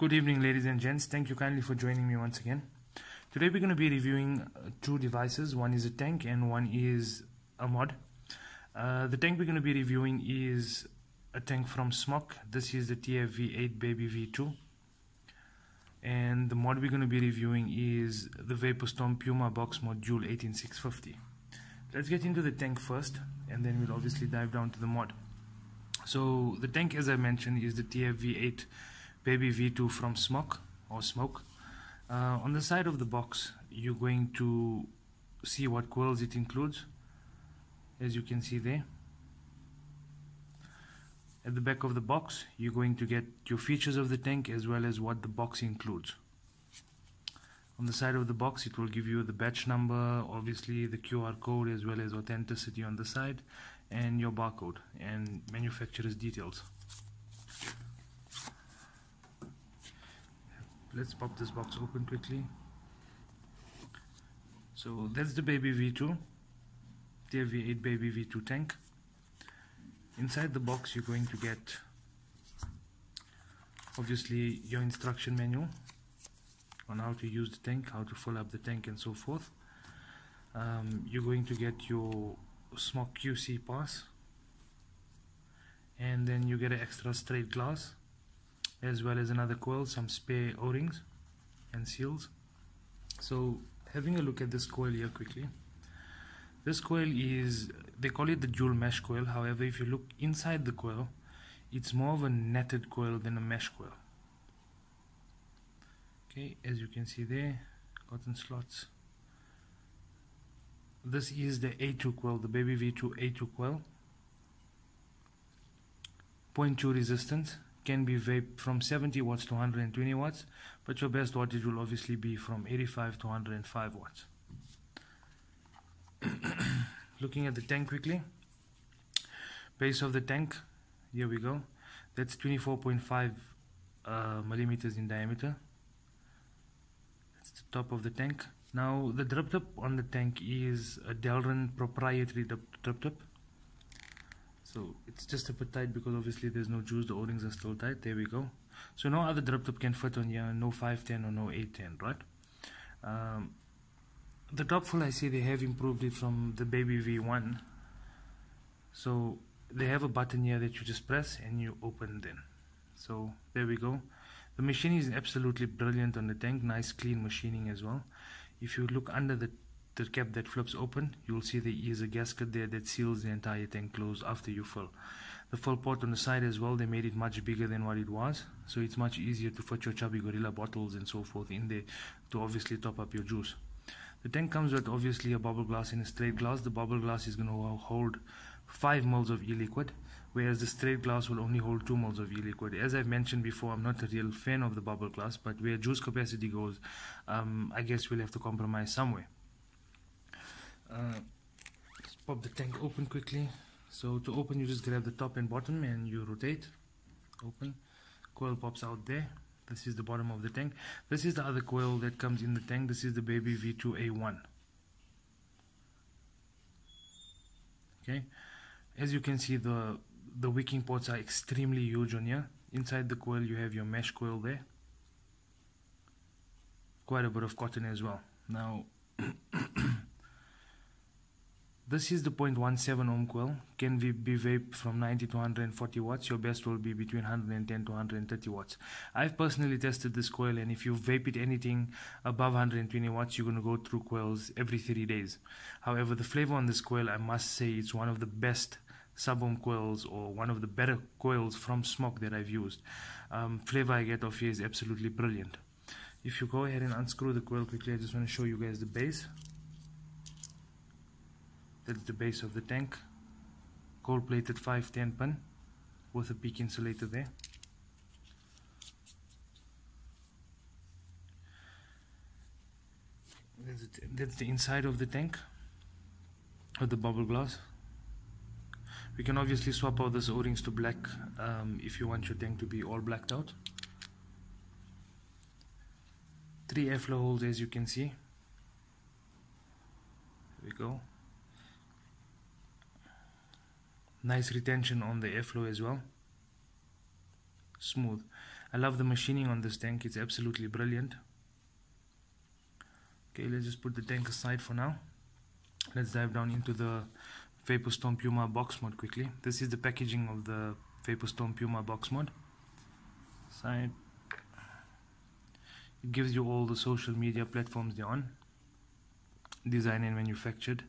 Good evening, ladies and gents. Thank you kindly for joining me once again. Today we're going to be reviewing two devices. One is a tank and one is a mod. The tank we're going to be reviewing is a tank from Smok. This is the TFV8 Baby V2. And the mod we're going to be reviewing is the Vaporstorm Puma box mod Dual 18650. Let's get into the tank first, and then we'll obviously dive down to the mod. So the tank, as I mentioned, is the TFV8 Baby V2 from Smok or Smoke. On the side of the box, you're going to see what coils it includes, as you can see there. At the back of the box, you're going to get your features of the tank as well as what the box includes. On the side of the box, it will give you the batch number, obviously the QR code as well as authenticity on the side, and your barcode and manufacturer's details. Let's pop this box open quickly. So that's the Baby V2, TFV8 Baby V2 tank. Inside the box you're going to get obviously your instruction manual on how to use the tank, how to fill up the tank and so forth. You're going to get your Smok QC pass, and then you get an extra straight glass as well as another coil, some spare O-rings and seals. So having a look at this coil here quickly. This coil is, they call it the dual mesh coil. However, if you look inside the coil, it's more of a netted coil than a mesh coil. Okay, as you can see there, cotton slots. This is the A2 coil, the Baby V2 A2 coil. 0.2 resistance, can be vaped from 70 watts to 120 watts, but your best wattage will obviously be from 85 to 105 watts. Looking at the tank quickly, base of the tank, here we go, that's 24.5 millimeters in diameter. That's the top of the tank. Now the drip tip on the tank is a Delrin proprietary drip tip. So it's just a bit tight because obviously there's no juice, the O-rings are still tight. There we go. So no other drip tip can fit on here, no 510 or no 810, right? The top full, I see they have improved it from the Baby V1. So they have a button here that you just press and you open then. So there we go. The machining is absolutely brilliant on the tank, nice clean machining as well. If you look under the cap that flips open, you will see there is a gasket there that seals the entire tank closed after you fill. The fill port on the side as well, they made it much bigger than what it was, so it's much easier to fit your chubby gorilla bottles and so forth in there to obviously top up your juice. The tank comes with obviously a bubble glass and a straight glass. The bubble glass is going to hold 5 mils of e-liquid, whereas the straight glass will only hold 2 mils of e-liquid. As I've mentioned before, I'm not a real fan of the bubble glass, but where juice capacity goes, I guess we'll have to compromise somewhere. Let's pop the tank open quickly. So to open, you just grab the top and bottom and you rotate. Open. Coil pops out there. This is the bottom of the tank. This is the other coil that comes in the tank. This is the Baby V2A1. Okay. As you can see, the wicking ports are extremely huge on here. Inside the coil you have your mesh coil there. Quite a bit of cotton as well. Now this is the 0.17 ohm coil, can be vaped from 90 to 140 watts. Your best will be between 110 to 130 watts. I've personally tested this coil, and if you vape it anything above 120 watts, you're going to go through coils every 3 days. However, the flavor on this coil, I must say, it's one of the best sub-ohm coils or one of the better coils from Smok that I've used. Flavor I get off here is absolutely brilliant. If you go ahead and unscrew the coil quickly, I just want to show you guys the base. That's the base of the tank, gold plated 510 pin with a peak insulator there. That's the inside of the tank with the bubble glass. We can obviously swap out those O-rings to black if you want your tank to be all blacked out. 3 airflow holes, as you can see. There we go. Nice retention on the airflow as well. Smooth. I love the machining on this tank, it's absolutely brilliant. Okay, let's just put the tank aside for now. Let's dive down into the Vaporstorm Puma box mod quickly. This is the packaging of the Vaporstorm Puma box mod. Side. It gives you all the social media platforms they're on. Designed and manufactured.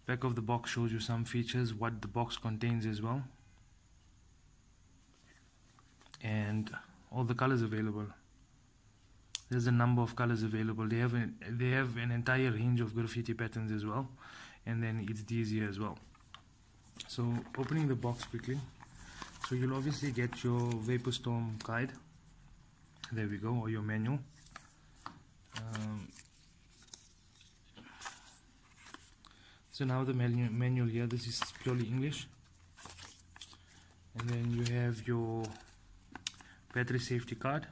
Back of the box shows you some features, what the box contains as well, and all the colors available. There's a number of colors available. They have an entire range of graffiti patterns as well, and then it's these here as well. So opening the box quickly, so you'll obviously get your Vaporstorm guide, there we go, or your manual. So now the manual here, this is purely English, and then you have your battery safety card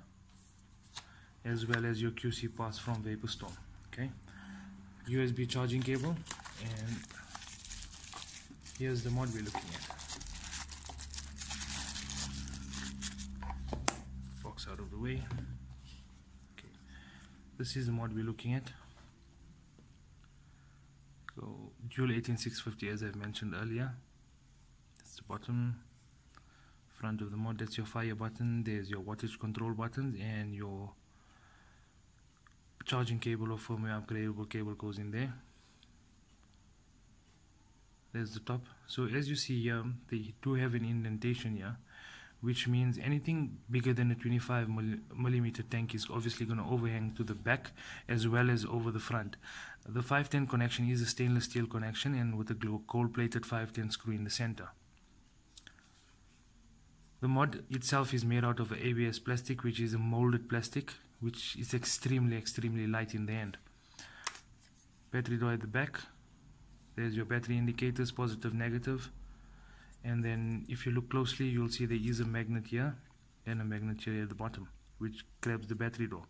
as well as your QC pass from Vaporstorm. Okay, USB charging cable, and here's the mod we're looking at. Box out of the way. Okay, this is the mod we're looking at. So dual 18650, as I've mentioned earlier. That's the bottom. Front of the mod, that's your fire button. There's your wattage control buttons, and your charging cable or firmware upgradable cable goes in there. There's the top. So as you see here, they do have an indentation here, which means anything bigger than a 25mm tank is obviously going to overhang to the back as well as over the front. The 510 connection is a stainless steel connection, and with a gold plated 510 screw in the center. The mod itself is made out of ABS plastic, which is a molded plastic, which is extremely light in the end. Battery door at the back. There's your battery indicators, positive, negative. And then if you look closely, you'll see there is a magnet here and a magnet here at the bottom, which grabs the battery door.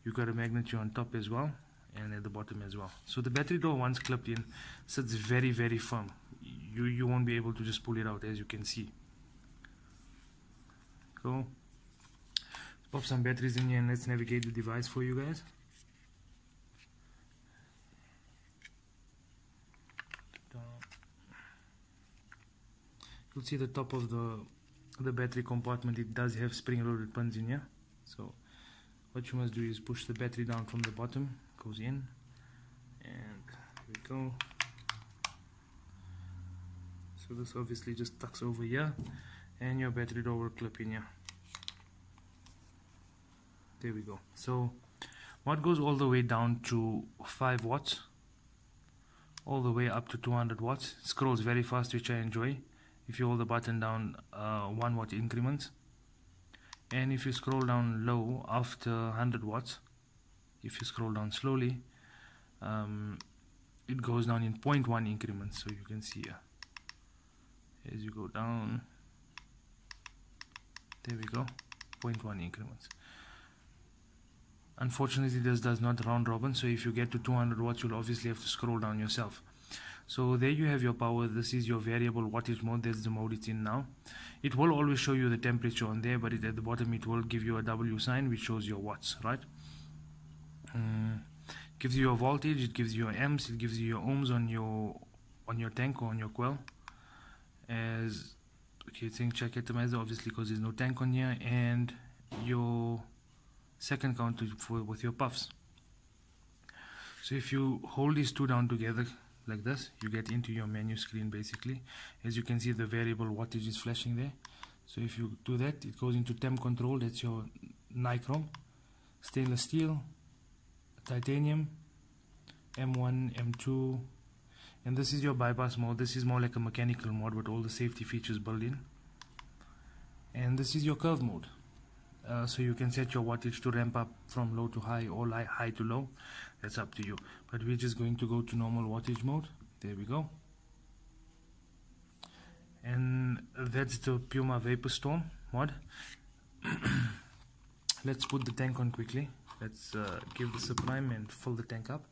You've got a magnet here on top as well, and at the bottom as well. So the battery door, once clipped in, sits very firm. You won't be able to just pull it out, as you can see. Cool. Pop some batteries in here and let's navigate the device for you guys. You'll see the top of the battery compartment. It does have spring-loaded pins in here. So what you must do is push the battery down from the bottom, goes in, and here we go. So this obviously just tucks over here, and your battery door will clip in here. There we go. So mod goes all the way down to 5 watts, all the way up to 200 watts. It scrolls very fast, which I enjoy. If you hold the button down, 1 watt increments, and if you scroll down low after 100 watts, if you scroll down slowly, it goes down in 0.1 increments. So you can see here, as you go down, there we go, 0.1 increments. Unfortunately, this does not round robin, so if you get to 200 watts, you'll obviously have to scroll down yourself. So there you have your power. This is your variable wattage mode. That's the mode it's in now. It will always show you the temperature on there, but at the bottom it will give you a W sign which shows your watts, right? Gives you your voltage, it gives you your amps, it gives you your ohms on your tank or on your coil. As okay, tank check atomizer, obviously, because there's no tank on here, and your second count with your puffs. So if you hold these two down together like this, you get into your menu screen basically. As you can see, the variable wattage is flashing there. So if you do that, it goes into temp control. That's your nichrome, stainless steel, titanium, M1, M2, and this is your bypass mode. This is more like a mechanical mode with all the safety features built in. And this is your curve mode. So you can set your wattage to ramp up from low to high or high to low. That's up to you, but we're just going to go to normal wattage mode. There we go. And that's the Puma Vaporstorm mod. Let's put the tank on quickly. Let's give this a prime and fill the tank up.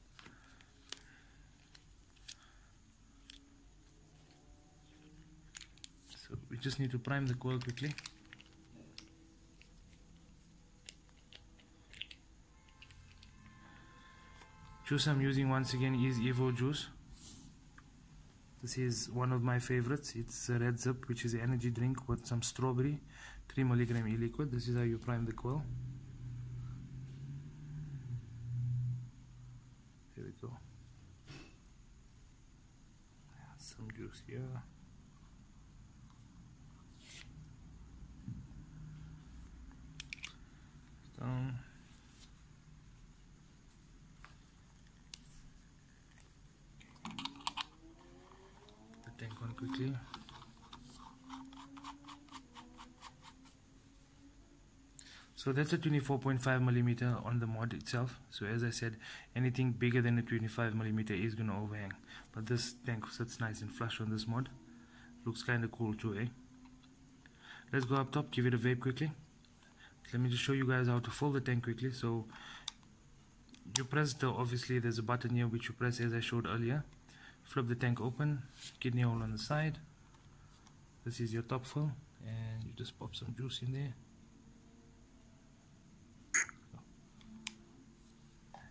So we just need to prime the coil quickly. Juice I'm using once again is Evo juice. This is one of my favorites. It's a Red Zip, which is an energy drink with some strawberry, 3 milligram e-liquid. This is how you prime the coil. Here we go. Some juice here. Down. The tank on quickly. So that's a 24.5 millimeter on the mod itself. So as I said, anything bigger than a 25 millimeter is going to overhang. But this tank sits nice and flush on this mod. Looks kind of cool too, eh? Let's go up top, give it a vape quickly. Let me just show you guys how to fill the tank quickly. So you press obviously there's a button here which you press as I showed earlier. Flip the tank open, kidney hole on the side. This is your top fill, and you just pop some juice in there.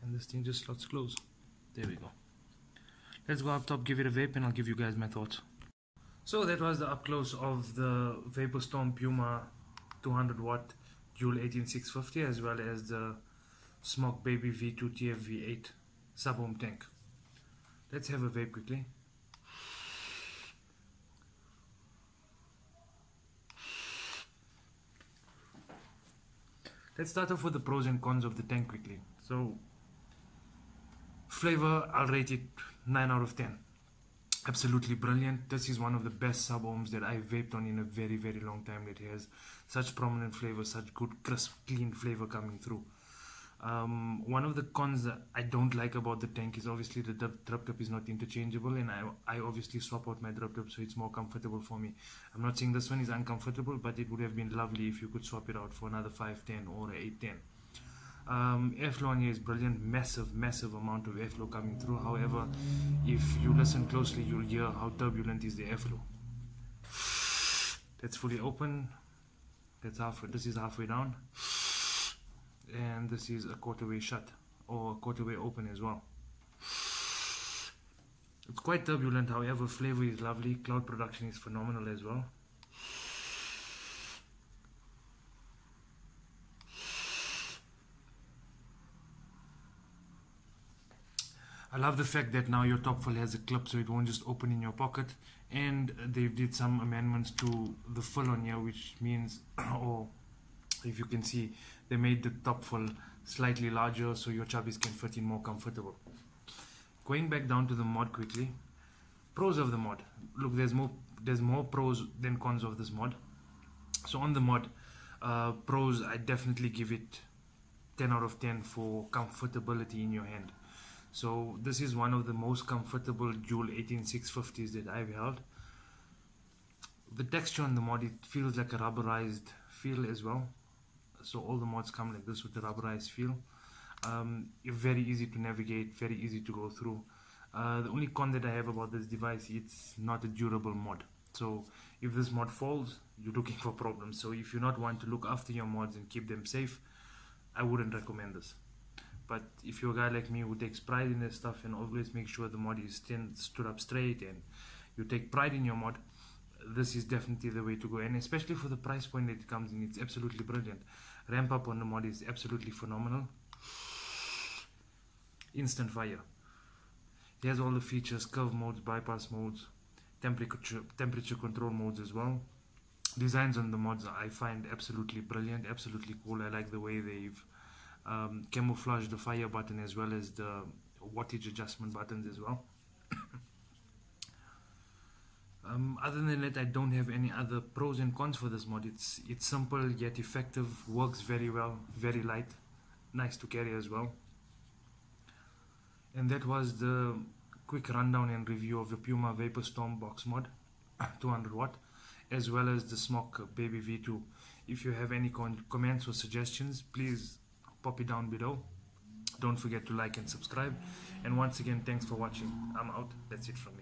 And this thing just slots close. There we go. Let's go up top, give it a vape, and I'll give you guys my thoughts. So that was the up close of the Vaporstorm Puma 200 watt Dual 18650, as well as the Smok Baby V2 TFV8 sub-ohm tank. Let's have a vape quickly. Let's start off with the pros and cons of the tank quickly. So flavor, I'll rate it 9 out of 10. Absolutely brilliant. This is one of the best sub-ohms that I've vaped on in a very, very long time. It has such prominent flavor, such good, crisp, clean flavor coming through. One of the cons that I don't like about the tank is obviously the drip tip is not interchangeable, and I obviously swap out my drip tip so it's more comfortable for me. I'm not saying this one is uncomfortable, but it would have been lovely if you could swap it out for another 510 or 810. Airflow on here is brilliant, massive amount of airflow coming through. However, if you listen closely, you'll hear how turbulent is the airflow. That's fully open. That's halfway. This is halfway down, and this is a quarter way shut, or a quarter way open as well. It's quite turbulent, however flavor is lovely. Cloud production is phenomenal as well. I love the fact that now your top fill has a clip, so it won't just open in your pocket, and they did some amendments to the fill on here, which means, or if you can see, they made the top fill slightly larger so your chubbies can fit in more comfortable. Going back down to the mod quickly. Pros of the mod. Look, there's more pros than cons of this mod. So on the mod, pros, I definitely give it 10 out of 10 for comfortability in your hand. So this is one of the most comfortable dual 18650s that I've held. The texture on the mod, it feels like a rubberized feel as well. So all the mods come like this with the rubberized feel. Very easy to navigate, very easy to go through. The only con that I have about this device, it's not a durable mod. So if this mod falls, you're looking for problems. So if you not want to look after your mods and keep them safe, I wouldn't recommend this. But if you're a guy like me who takes pride in this stuff and always make sure the mod is stood up straight and you take pride in your mod, this is definitely the way to go. And especially for the price point that it comes in, it's absolutely brilliant. Ramp up on the mod is absolutely phenomenal. Instant fire. It has all the features: curve modes, bypass modes, temperature control modes as well. Designs on the mods I find absolutely brilliant, absolutely cool. I like the way they've camouflage the fire button as well as the wattage adjustment buttons as well. Other than that, I don't have any other pros and cons for this mod. It's simple yet effective, works very well, very light, nice to carry as well. And that was the quick rundown and review of the Puma Vaporstorm box mod 200 watt, as well as the Smok Baby V2. If you have any comments or suggestions, please pop it down below. Don't forget to like and subscribe. And once again, thanks for watching. I'm out. That's it from me.